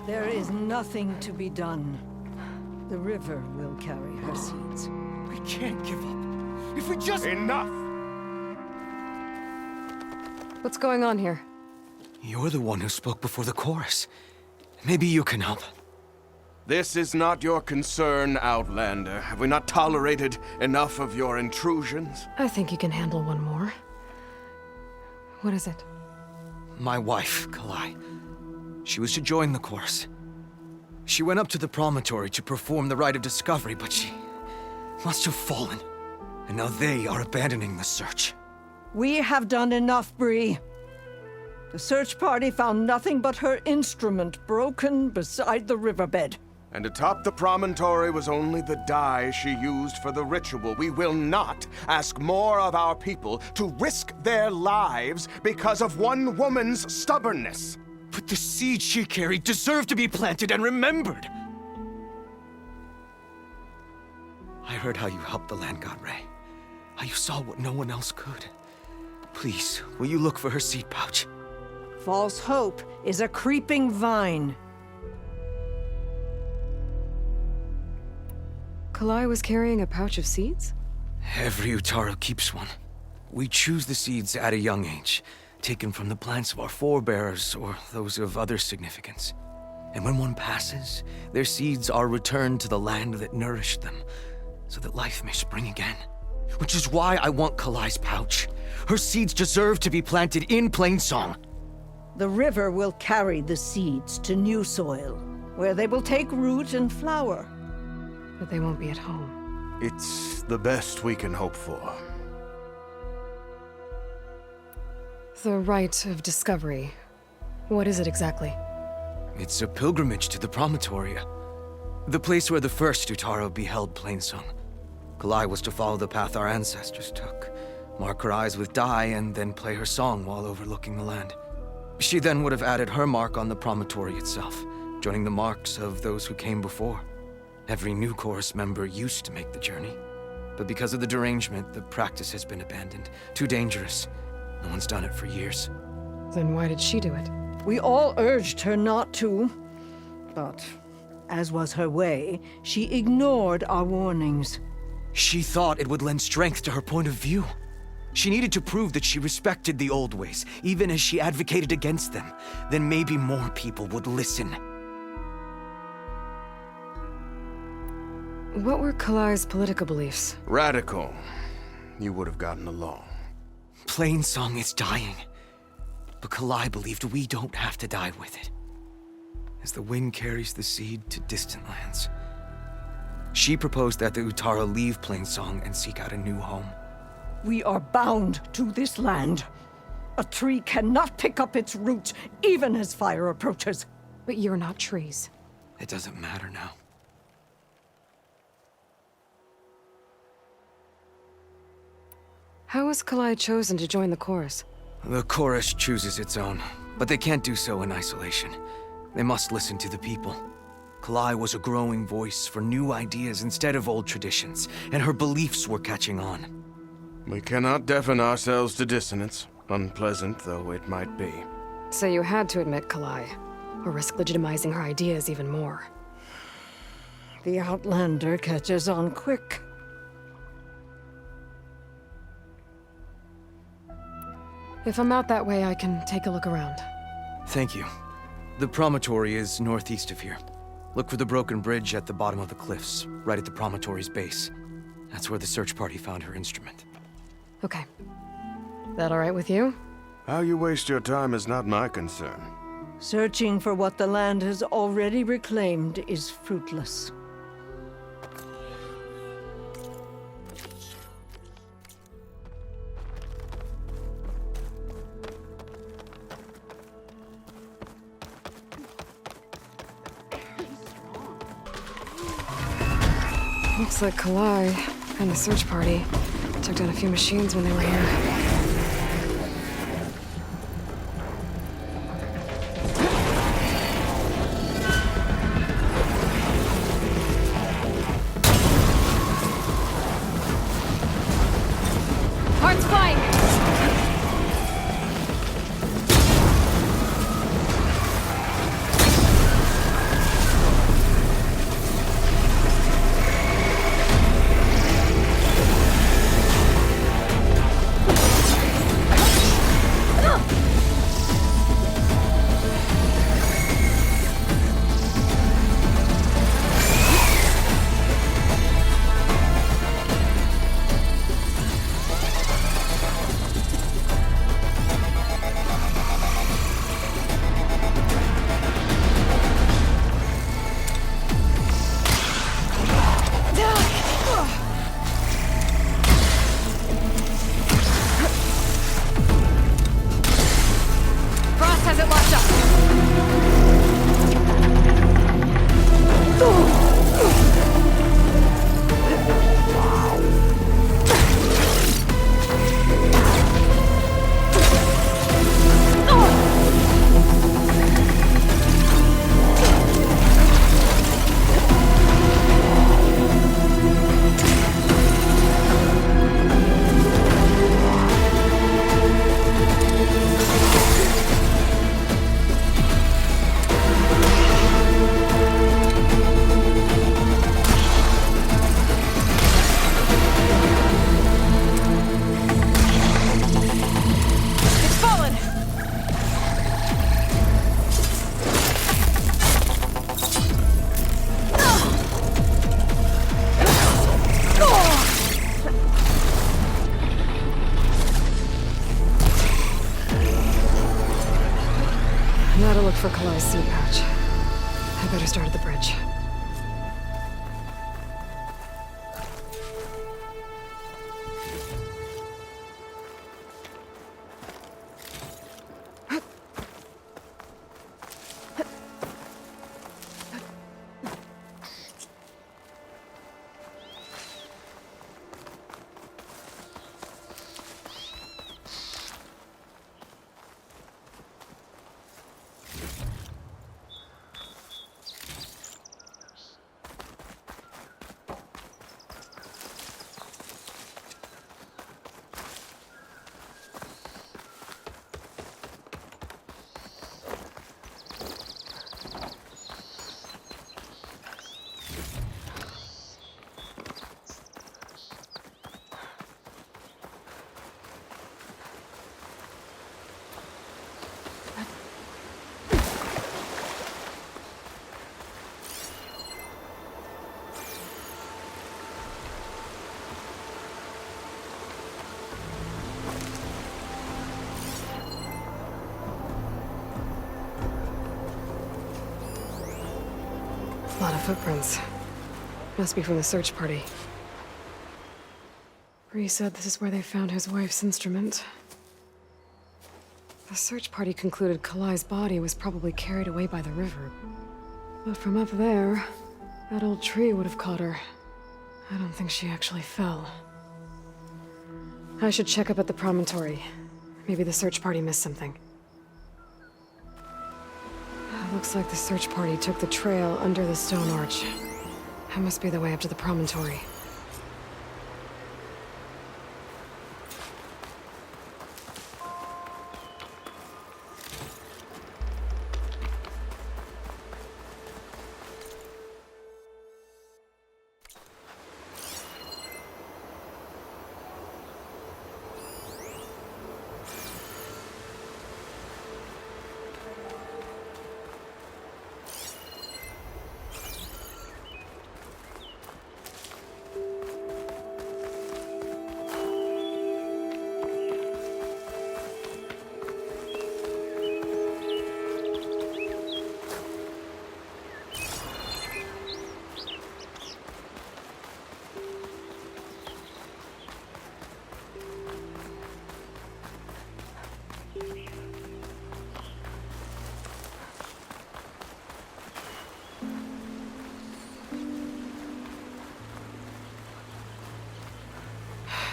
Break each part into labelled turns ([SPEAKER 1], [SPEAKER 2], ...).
[SPEAKER 1] There is nothing to be done. The river will carry her seeds.
[SPEAKER 2] We can't give up. If we just...
[SPEAKER 3] Enough!
[SPEAKER 4] What's going on here?
[SPEAKER 2] You're the one who spoke before the chorus. Maybe you can help.
[SPEAKER 3] This is not your concern, Outlander. Have we not tolerated enough of your intrusions?
[SPEAKER 4] I think you can handle one more. What is it?
[SPEAKER 2] My wife, Kalai. She was to join the chorus. She went up to the Promontory to perform the rite of discovery, but she must have fallen. And now they are abandoning the search.
[SPEAKER 1] We have done enough, Bree. The search party found nothing but her instrument broken beside the riverbed.
[SPEAKER 3] And atop the promontory was only the dye she used for the ritual. We will not ask more of our people to risk their lives because of one woman's stubbornness.
[SPEAKER 2] But the seed she carried deserved to be planted and remembered. I heard how you helped the land god Ray. How you saw what no one else could. Please, will you look for her seed pouch?
[SPEAKER 1] False hope is a creeping vine.
[SPEAKER 4] Kalai was carrying a pouch of seeds?
[SPEAKER 2] Every Utaro keeps one. We choose the seeds at a young age, taken from the plants of our forebears or those of other significance. And when one passes, their seeds are returned to the land that nourished them, so that life may spring again. Which is why I want Kalai's pouch. Her seeds deserve to be planted in Plainsong.
[SPEAKER 1] The river will carry the seeds to new soil, where they will take root and flower.
[SPEAKER 4] But they won't be at home.
[SPEAKER 3] It's the best we can hope for.
[SPEAKER 4] The rite of discovery. What is it exactly?
[SPEAKER 2] It's a pilgrimage to the Promontory. The place where the first Utaro beheld Plainsong. Kalai was to follow the path our ancestors took, mark her eyes with dye, and then play her song while overlooking the land. She then would have added her mark on the promontory itself, joining the marks of those who came before. Every new chorus member used to make the journey, but because of the derangement, the practice has been abandoned. Too dangerous. No one's done it for years.
[SPEAKER 4] Then why did she do it?
[SPEAKER 1] We all urged her not to, but as was her way, she ignored our warnings.
[SPEAKER 2] She thought it would lend strength to her point of view. She needed to prove that she respected the old ways, even as she advocated against them. Then maybe more people would listen.
[SPEAKER 4] What were Kalai's political beliefs?
[SPEAKER 3] Radical. You would have gotten along.
[SPEAKER 2] Plainsong is dying. But Kalai believed we don't have to die with it. As the wind carries the seed to distant lands. She proposed that the Utara leave Plainsong and seek out a new home.
[SPEAKER 1] We are bound to this land. A tree cannot pick up its roots, even as fire approaches.
[SPEAKER 4] But you're not trees.
[SPEAKER 2] It doesn't matter now.
[SPEAKER 4] How was Kalai chosen to join the chorus?
[SPEAKER 2] The chorus chooses its own, but they can't do so in isolation. They must listen to the people. Kalai was a growing voice for new ideas instead of old traditions, and her beliefs were catching on.
[SPEAKER 3] We cannot deafen ourselves to dissonance, unpleasant though it might be.
[SPEAKER 4] So you had to admit Kalai, or risk legitimizing her ideas even more.
[SPEAKER 1] The Outlander catches on quick.
[SPEAKER 4] If I'm out that way, I can take a look around.
[SPEAKER 2] Thank you. The promontory is northeast of here. Look for the broken bridge at the bottom of the cliffs, right at the promontory's base. That's where the search party found her instrument.
[SPEAKER 4] Okay. That all right with you?
[SPEAKER 3] How you waste your time is not my concern.
[SPEAKER 1] Searching for what the land has already reclaimed is fruitless.
[SPEAKER 4] Looks like Kalai and the search party took down a few machines when they were here. Hearts flying! Gotta look for Kalai's seed pouch. I better start at the bridge. A lot of footprints. Must be from the search party. Bree said this is where they found his wife's instrument. The search party concluded Kalai's body was probably carried away by the river. But from up there, that old tree would have caught her. I don't think she actually fell. I should check up at the Promontory. Maybe the search party missed something. Looks like the search party took the trail under the stone arch. That must be the way up to the Promontory.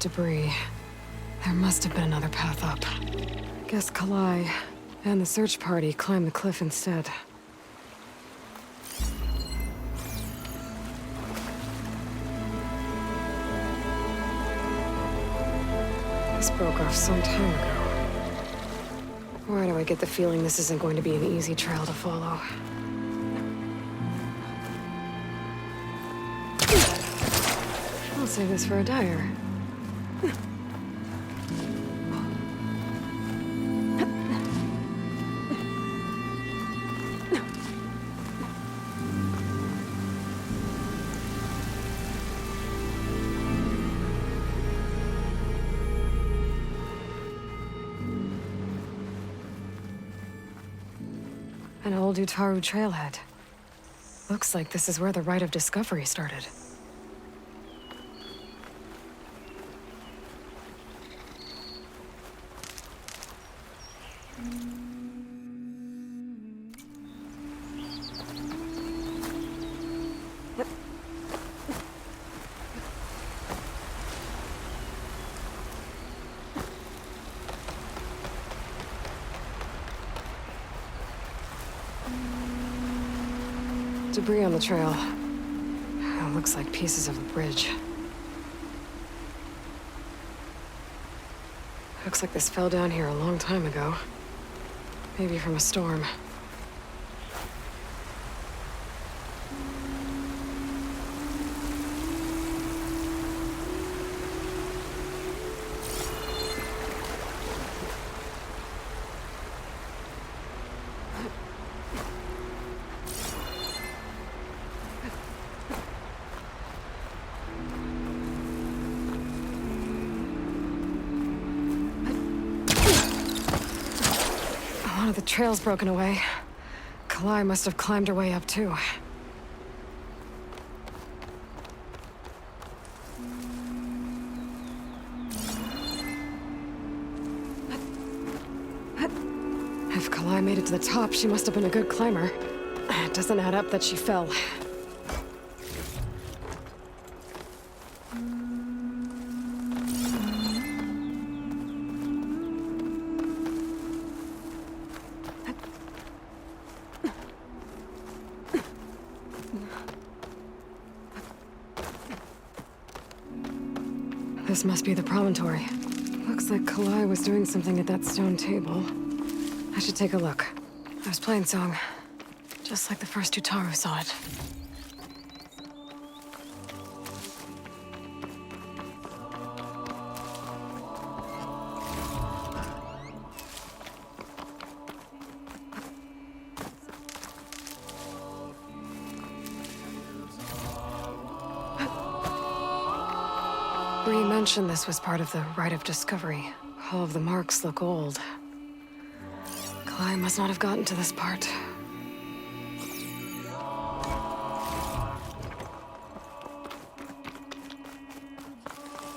[SPEAKER 4] Debris. There must have been another path up. Guess Kalai and the search party climbed the cliff instead. This broke off some time ago. Why do I get the feeling this isn't going to be an easy trail to follow? I'll save this for a dyer. An old Utaru trailhead. Looks like this is where the Rite of Discovery started. Debris on the trail. It looks like pieces of the bridge. Looks like this fell down here a long time ago. Maybe from a storm. The trail's broken away. Kalai must have climbed her way up, too. If Kalai made it to the top, she must have been a good climber. It doesn't add up that she fell. This must be the Promontory. Looks like Kalai was doing something at that stone table. I should take a look. I was playing song, just like the first Utaru saw it. Bree mentioned this was part of the rite of discovery. All of the marks look old. Kalai must not have gotten to this part.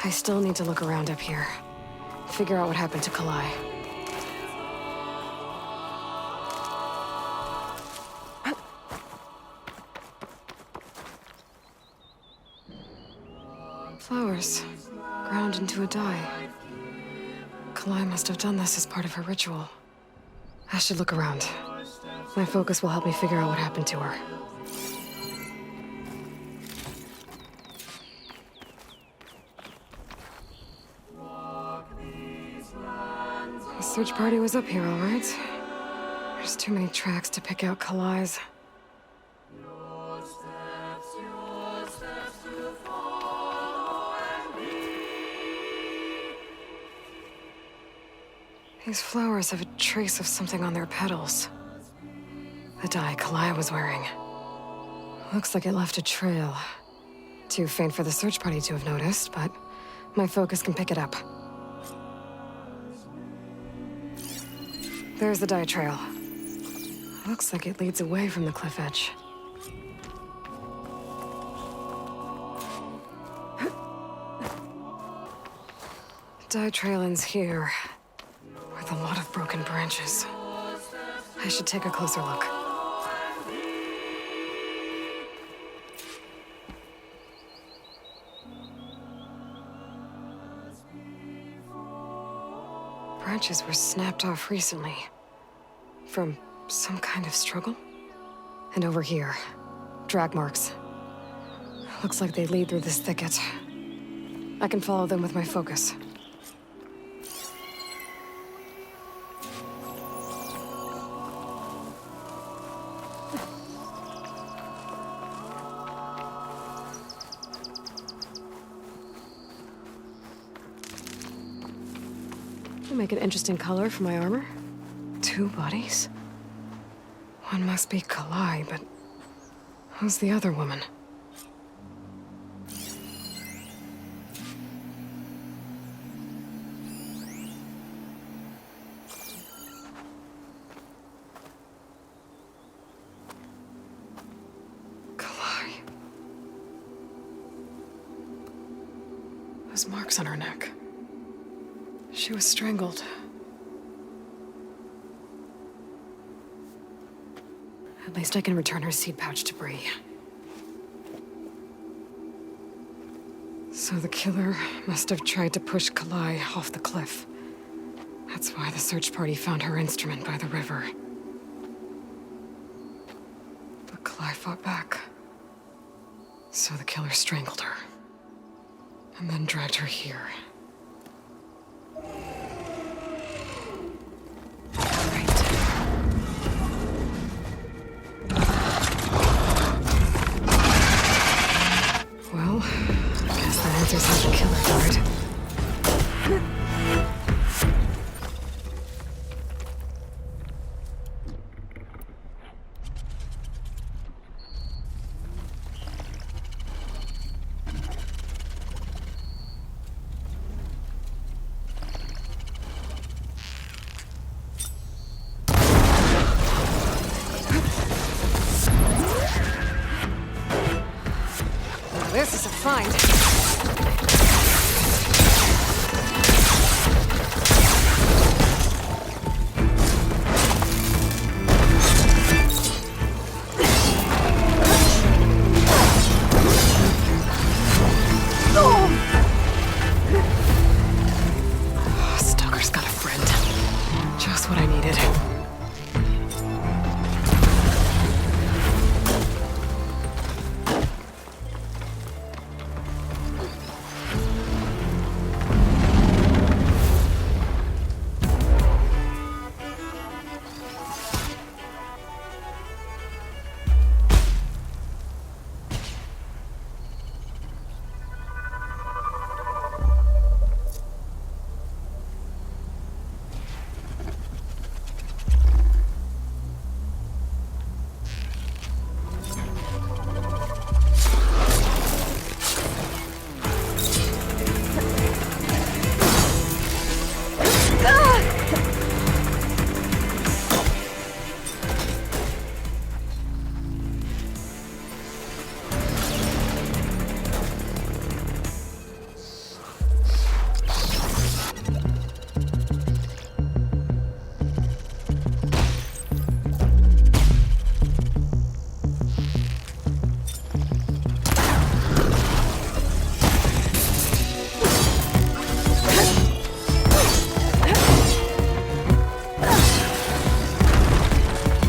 [SPEAKER 4] I still need to look around up here. Figure out what happened to Kalai. Flowers, ground into a dye. Kalai must have done this as part of her ritual. I should look around. My focus will help me figure out what happened to her. The search party was up here, all right. There's too many tracks to pick out Kalai's. These flowers have a trace of something on their petals. The dye Kalai was wearing. Looks like it left a trail. Too faint for the search party to have noticed, but my focus can pick it up. There's the dye trail. Looks like it leads away from the cliff edge. Dye trail ends here, with a lot of broken branches. I should take a closer look. Branches were snapped off recently. From some kind of struggle? And over here, drag marks. Looks like they lead through this thicket. I can follow them with my focus. Make an interesting color for my armor. 2 bodies? One must be Kalai, but who's the other woman? Kalai. Those marks on her neck. She was strangled. At least I can return her seed pouch to Bree. So the killer must have tried to push Kalai off the cliff. That's why the search party found her instrument by the river. But Kalai fought back. So the killer strangled her. And then dragged her here. Answers how the killer died. This is a find. Stalker's got a friend. Just what I needed.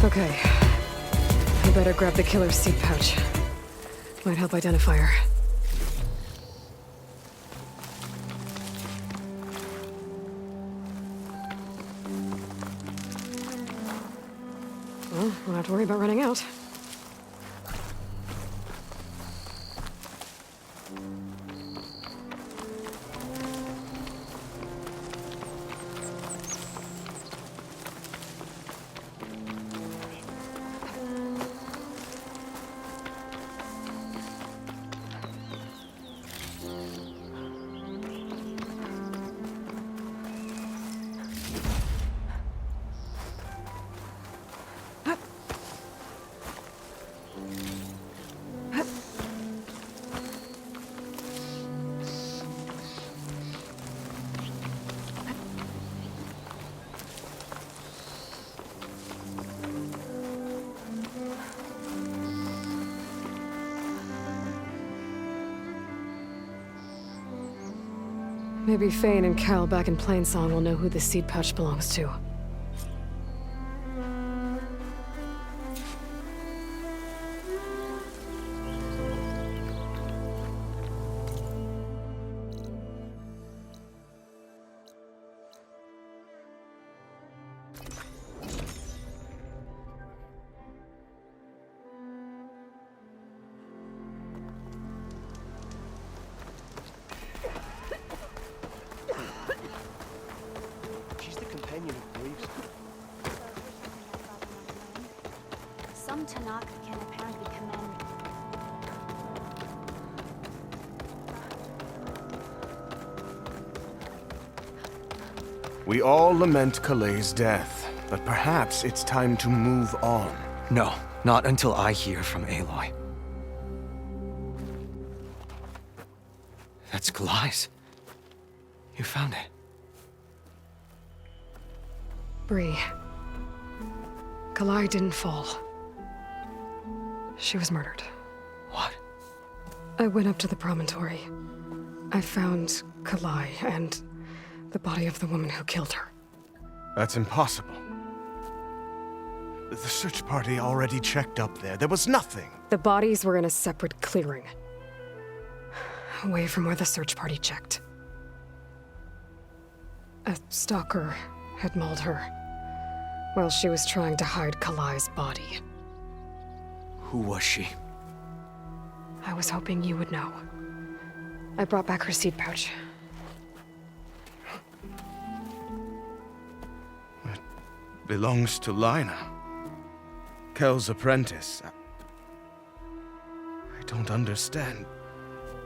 [SPEAKER 4] Okay. I better grab the killer's seed pouch. Might help identify her. Well, won't have to worry about running out. Maybe Fane and Kel back in Plainsong will know who the seed pouch belongs to.
[SPEAKER 5] Some Tanakh can apparently command.
[SPEAKER 3] We all lament Kalei's death, but perhaps it's time to move on.
[SPEAKER 2] No, not until I hear from Aloy. That's Kalai's. You found it.
[SPEAKER 4] Bree. Kalai didn't fall. She was murdered.
[SPEAKER 2] What?
[SPEAKER 4] I went up to the Promontory. I found Kalai and the body of the woman who killed her.
[SPEAKER 3] That's impossible. The search party already checked up there. There was nothing.
[SPEAKER 4] The bodies were in a separate clearing. Away from where the search party checked. A stalker had mauled her while she was trying to hide Kalai's body.
[SPEAKER 2] Who was she?
[SPEAKER 4] I was hoping you would know. I brought back her seed pouch.
[SPEAKER 3] It belongs to Lina. Kel's apprentice. I don't understand.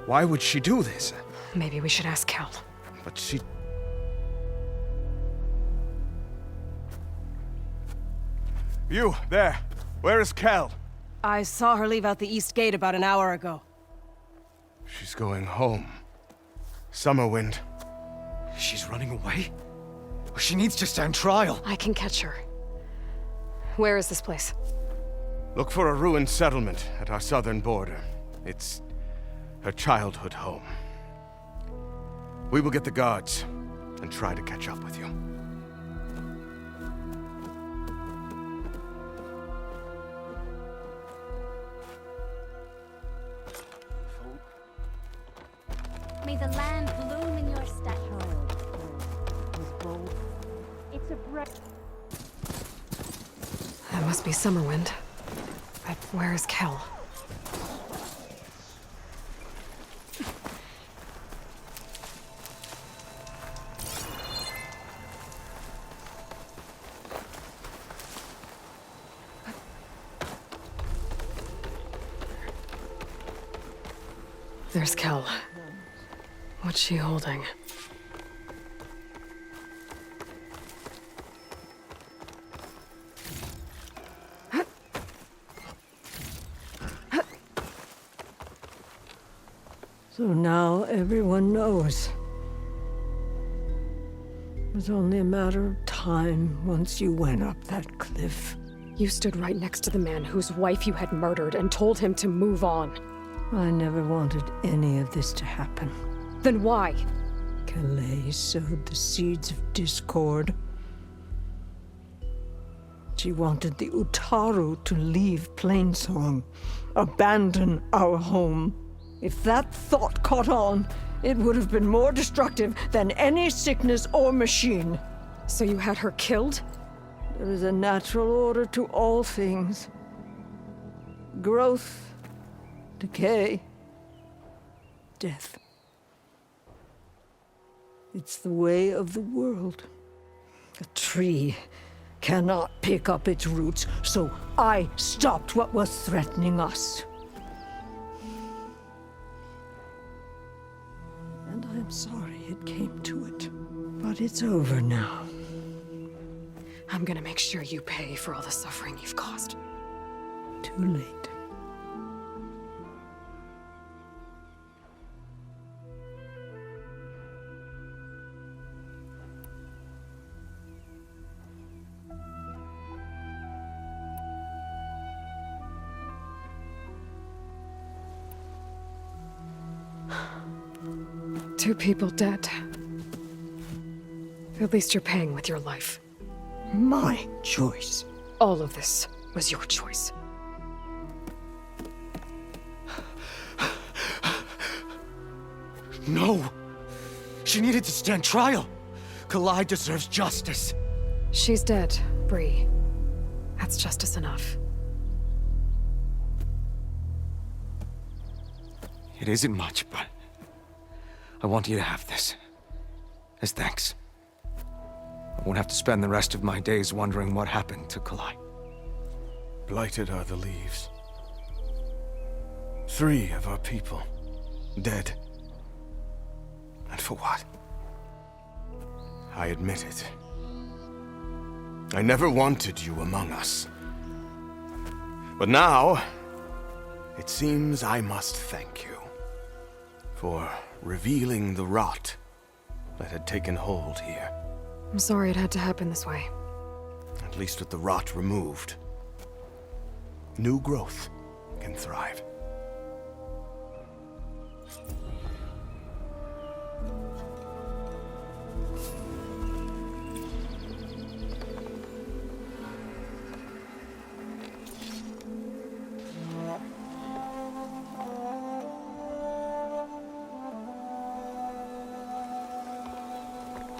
[SPEAKER 3] Why would she do this?
[SPEAKER 4] Maybe we should ask Kel.
[SPEAKER 3] But she... You, there. Where is Kel?
[SPEAKER 6] I saw her leave out the east gate about an hour ago.
[SPEAKER 3] She's going home. Summerwind.
[SPEAKER 2] She's running away? She needs to stand trial.
[SPEAKER 4] I can catch her. Where is this place?
[SPEAKER 3] Look for a ruined settlement at our southern border. It's her childhood home. We will get the guards and try to catch up with you.
[SPEAKER 5] May the land bloom in your stead. It's a breath.
[SPEAKER 4] That must be Summerwind. But where is Kel? There's Kel. What's she holding?
[SPEAKER 1] So now everyone knows. It was only a matter of time once you went up that cliff.
[SPEAKER 4] You stood right next to the man whose wife you had murdered and told him to move on.
[SPEAKER 1] I never wanted any of this to happen.
[SPEAKER 4] Then why?
[SPEAKER 1] Calais sowed the seeds of discord. She wanted the Utaru to leave Plainsong, abandon our home. If that thought caught on, it would have been more destructive than any sickness or machine.
[SPEAKER 4] So you had her killed?
[SPEAKER 1] There is a natural order to all things. Growth, decay, death. It's the way of the world. A tree cannot pick up its roots, so I stopped what was threatening us. And I'm sorry it came to it. But it's over now.
[SPEAKER 4] I'm gonna make sure you pay for all the suffering you've caused.
[SPEAKER 1] Too late.
[SPEAKER 4] Two people dead. At least you're paying with your life.
[SPEAKER 1] My choice.
[SPEAKER 4] All of this was your choice.
[SPEAKER 2] No! She needed to stand trial! Kalai deserves justice.
[SPEAKER 4] She's dead, Bree. That's justice enough.
[SPEAKER 2] It isn't much, but I want you to have this. As thanks. I won't have to spend the rest of my days wondering what happened to Kalai.
[SPEAKER 3] Blighted are the leaves. 3 of our people dead. And for what? I admit it. I never wanted you among us. But now, it seems I must thank you for revealing the rot that had taken hold here.
[SPEAKER 4] I'm sorry it had to happen this way.
[SPEAKER 3] At least with the rot removed, new growth can thrive.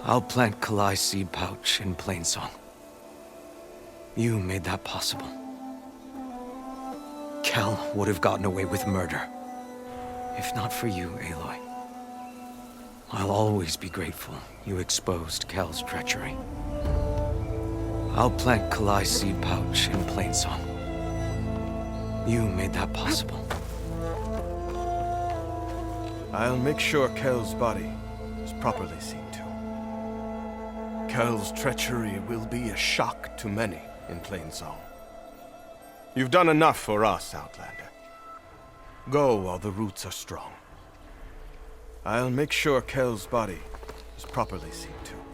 [SPEAKER 2] I'll plant Kalai's seed pouch in Plainsong. You made that possible. Kel would have gotten away with murder. If not for you, Aloy. I'll always be grateful you exposed Kel's treachery. I'll plant Kalai's seed pouch in Plainsong. You made that possible.
[SPEAKER 3] I'll make sure Kel's body is properly seen to. Kel's treachery will be a shock to many in Plainsong. You've done enough for us, Outlander. Go while the roots are strong. I'll make sure Kel's body is properly seen to.